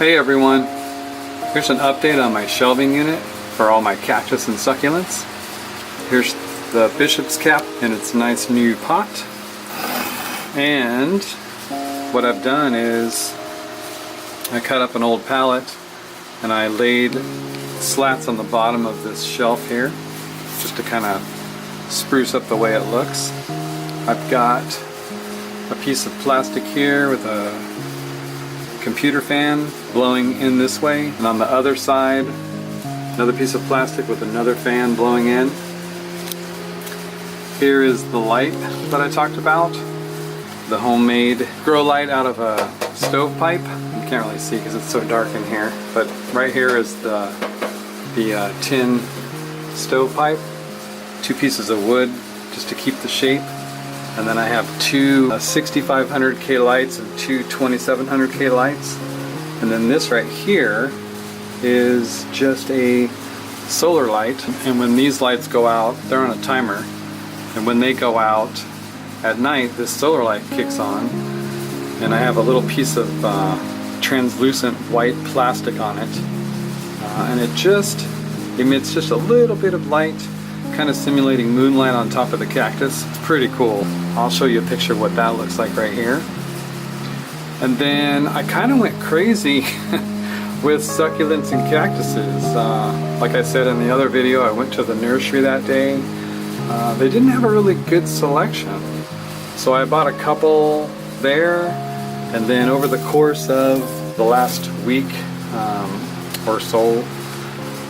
Hey everyone, here's an update on my shelving unit for all my cactus and succulents. Here's the bishop's cap in its nice new pot. And what I've done is I cut up an old pallet and I laid slats on the bottom of this shelf here just to kind of spruce up the way it looks. I've got a piece of plastic here with a computer fan blowing in this way, and on the other side another piece of plastic with another fan blowing in. Here is the light that I talked about, the homemade grow light out of a stovepipe. You can't really see because it's so dark in here, but right here is the tin stovepipe, two pieces of wood just to keep the shape. And then I have two 6500K lights and two 2700K lights. And then this right here is just a solar light. And when these lights go out, they're on a timer. And when they go out at night, this solar light kicks on. And I have a little piece of translucent white plastic on it. And it just emits just a little bit of light, kind of simulating moonlight on top of the cactus. It's pretty cool. I'll show you a picture of what that looks like right here. And then I kind of went crazy with succulents and cactuses. Like I said in the other video, I went to the nursery that day. They didn't have a really good selection. So I bought a couple there, and then over the course of the last week or so,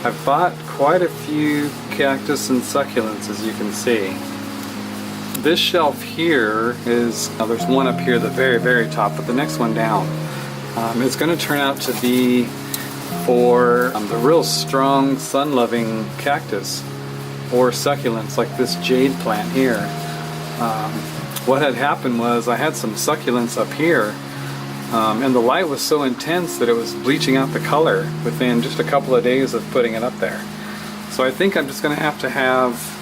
I've bought quite a few cactus and succulents, as you can see. This shelf here is, there's one up here, the very top, but the next one down is going to turn out to be for the real strong sun-loving cactus or succulents like this jade plant here. What had happened was I had some succulents up here, and the light was so intense that it was bleaching out the color within just a couple of days of putting it up there. So I think I'm just going to have,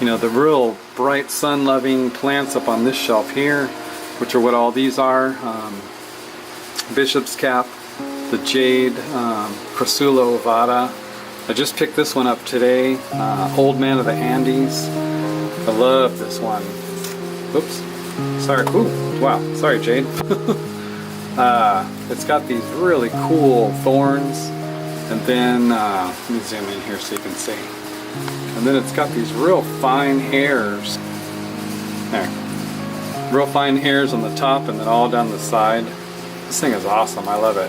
you know, the real bright sun-loving plants up on this shelf here, which are what all these are. Bishop's cap, the jade, Crassula ovata. I just picked this one up today, Old Man of the Andes. I love this one. Oops, sorry, ooh, wow, sorry jade. It's got these really cool thorns, and then, let me zoom in here so you can see. And then it's got these real fine hairs. There. Real fine hairs on the top and then all down the side. This thing is awesome. I love it.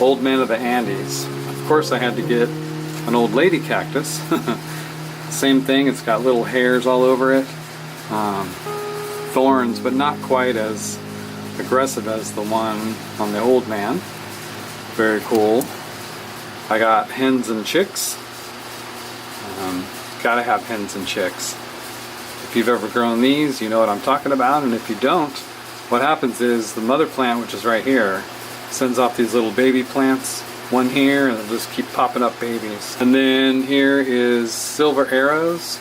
Old Man of the Andes. Of course I had to get an old lady cactus. Same thing. It's got little hairs all over it. Thorns, but not quite as aggressive as the one on the old man. Very cool. I got hens and chicks. Gotta have hens and chicks. If you've ever grown these, you know what I'm talking about, and if you don't, what happens is the mother plant, which is right here, sends off these little baby plants, one here, and they'll just keep popping up babies. And then here is silver arrows.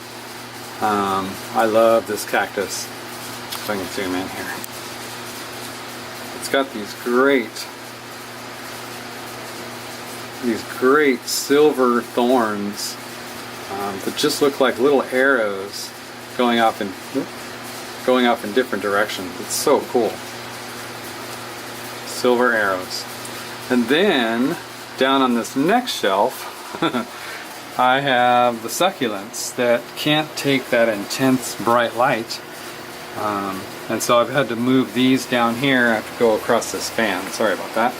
I love this cactus. If I can zoom in here. It's got these great silver thorns that just look like little arrows going off in different directions. It's so cool. Silver arrows. And then down on this next shelf I have the succulents that can't take that intense bright light, and so I've had to move these down here. I have to go across this fan. Sorry about that.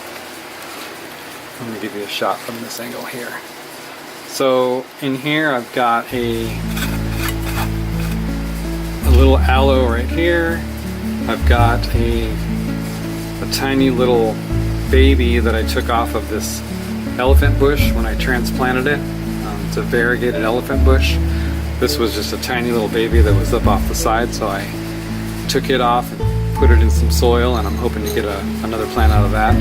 Let me give you a shot from this angle here. So in here I've got a little aloe right here. I've got a tiny little baby that I took off of this elephant bush when I transplanted it. It's a variegated elephant bush. This was just a tiny little baby that was up off the side, so I took it off and put it in some soil, and I'm hoping to get another plant out of that.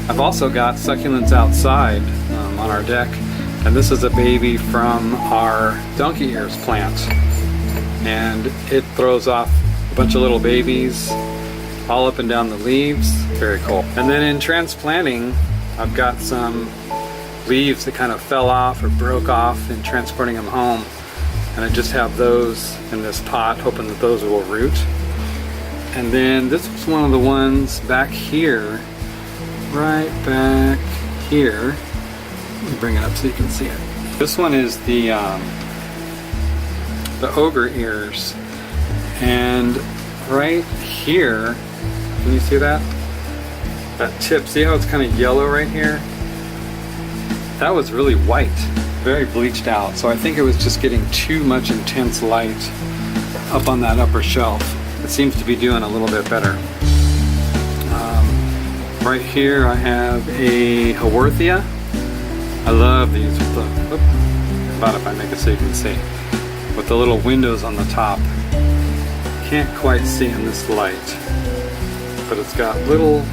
I've also got succulents outside on our deck, and this is a baby from our donkey ears plant, and it throws off a bunch of little babies all up and down the leaves. Very cool. And then in transplanting, I've got some leaves that kind of fell off or broke off in transporting them home. And I just have those in this pot, hoping that those will root. And then this was one of the ones back here, right back here. Let me bring it up so you can see it. This one is the ogre ears. And right here, can you see that? That tip, see how it's kind of yellow right here? That was really white, very bleached out. So I think it was just getting too much intense light up on that upper shelf. It seems to be doing a little bit better. Right here I have a Haworthia. I love these with the, about if I make it so you can see, with the little windows on the top. Can't quite see in this light, but it's got little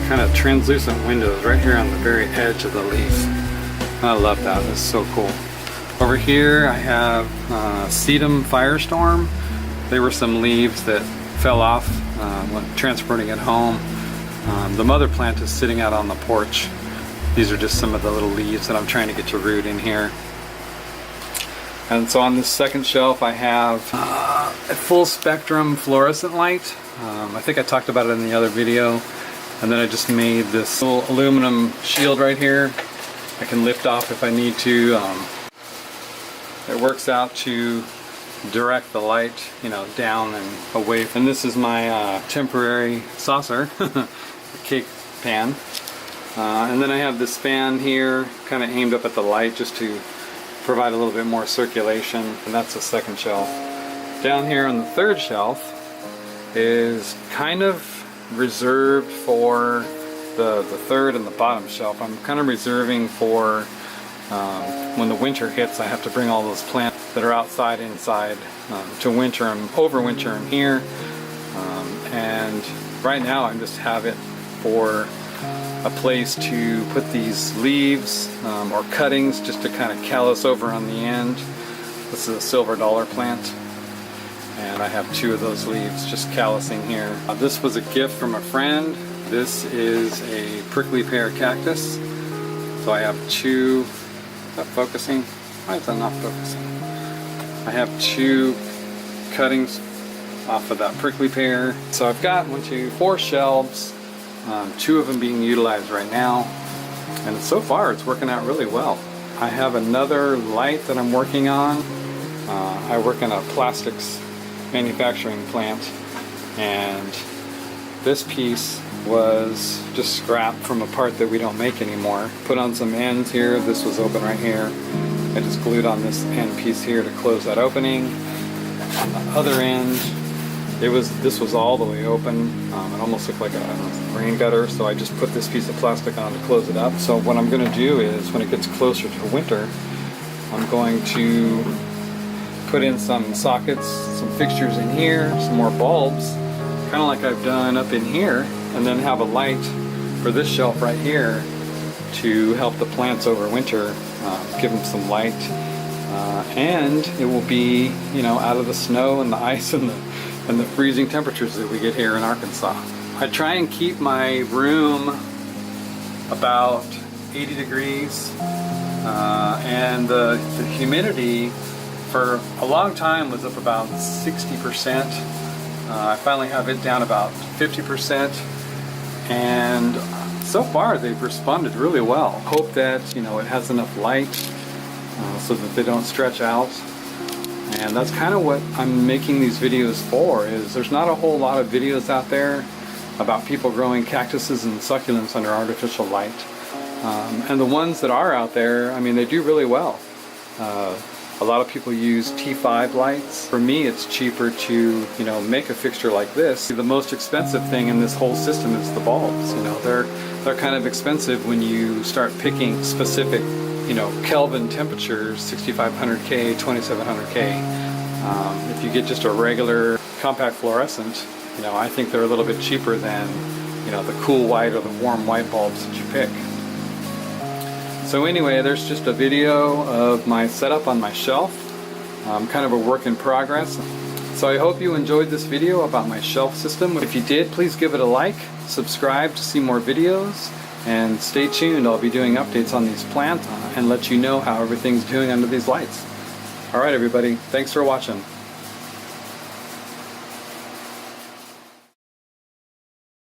kind of translucent windows right here on the very edge of the leaf. I love that. It's so cool. Over here I have Sedum Firestorm. There were some leaves that fell off when transporting it home. The mother plant is sitting out on the porch. These are just some of the little leaves that I'm trying to get to root in here. And so on this second shelf I have a full spectrum fluorescent light. I think I talked about it in the other video. And then I just made this little aluminum shield right here. I can lift off if I need to. It works out to direct the light, you know, down and away. And this is my temporary saucer, the cake pan. And then I have this fan here, kind of aimed up at the light just to provide a little bit more circulation. And that's the second shelf. Down here on the third shelf is kind of reserved for the third and the bottom shelf. I'm kind of reserving for when the winter hits. I have to bring all those plants that are outside inside to winter them, overwinter them here. And right now I just have it for a place to put these leaves or cuttings just to kind of callus over on the end. This is a silver dollar plant. And I have two of those leaves just callousing here. This was a gift from a friend. This is a prickly pear cactus. So I have two, is that focusing? Why is that not focusing? I have two cuttings off of that prickly pear. So I've got 4 shelves, 2 of them being utilized right now. And so far it's working out really well. I have another light that I'm working on. I work in a plastics manufacturing plant, and this piece was just scrap from a part that we don't make anymore. Put on some ends here. This was open right here. I just glued on this end piece here to close that opening. On the other end, this was all the way open. It almost looked like a rain gutter, so I just put this piece of plastic on to close it up. So what I'm going to do is, when it gets closer to winter, I'm going to put in some sockets, some fixtures in here, some more bulbs, kind of like I've done up in here, and then have a light for this shelf right here to help the plants over winter, give them some light, and it will be, you know, out of the snow and the ice and the freezing temperatures that we get here in Arkansas. I try and keep my room about 80 degrees, and the humidity for a long time was up about 60%. I finally have it down about 50%, and so far they've responded really well. Hope that, you know, it has enough light so that they don't stretch out. And that's kind of what I'm making these videos for, is there's not a whole lot of videos out there about people growing cactuses and succulents under artificial light. And the ones that are out there, I mean, they do really well. A lot of people use T5 lights. For me, it's cheaper to, you know, make a fixture like this. The most expensive thing in this whole system is the bulbs. You know, they're kind of expensive when you start picking specific, you know, Kelvin temperatures, 6500K, 2700K. If you get just a regular compact fluorescent, you know, I think they're a little bit cheaper than, you know, the cool white or the warm white bulbs that you pick. So anyway, there's just a video of my setup on my shelf. Kind of a work in progress. So I hope you enjoyed this video about my shelf system. If you did, please give it a like, subscribe to see more videos, and stay tuned. I'll be doing updates on these plants and let you know how everything's doing under these lights. Alright everybody, thanks for watching.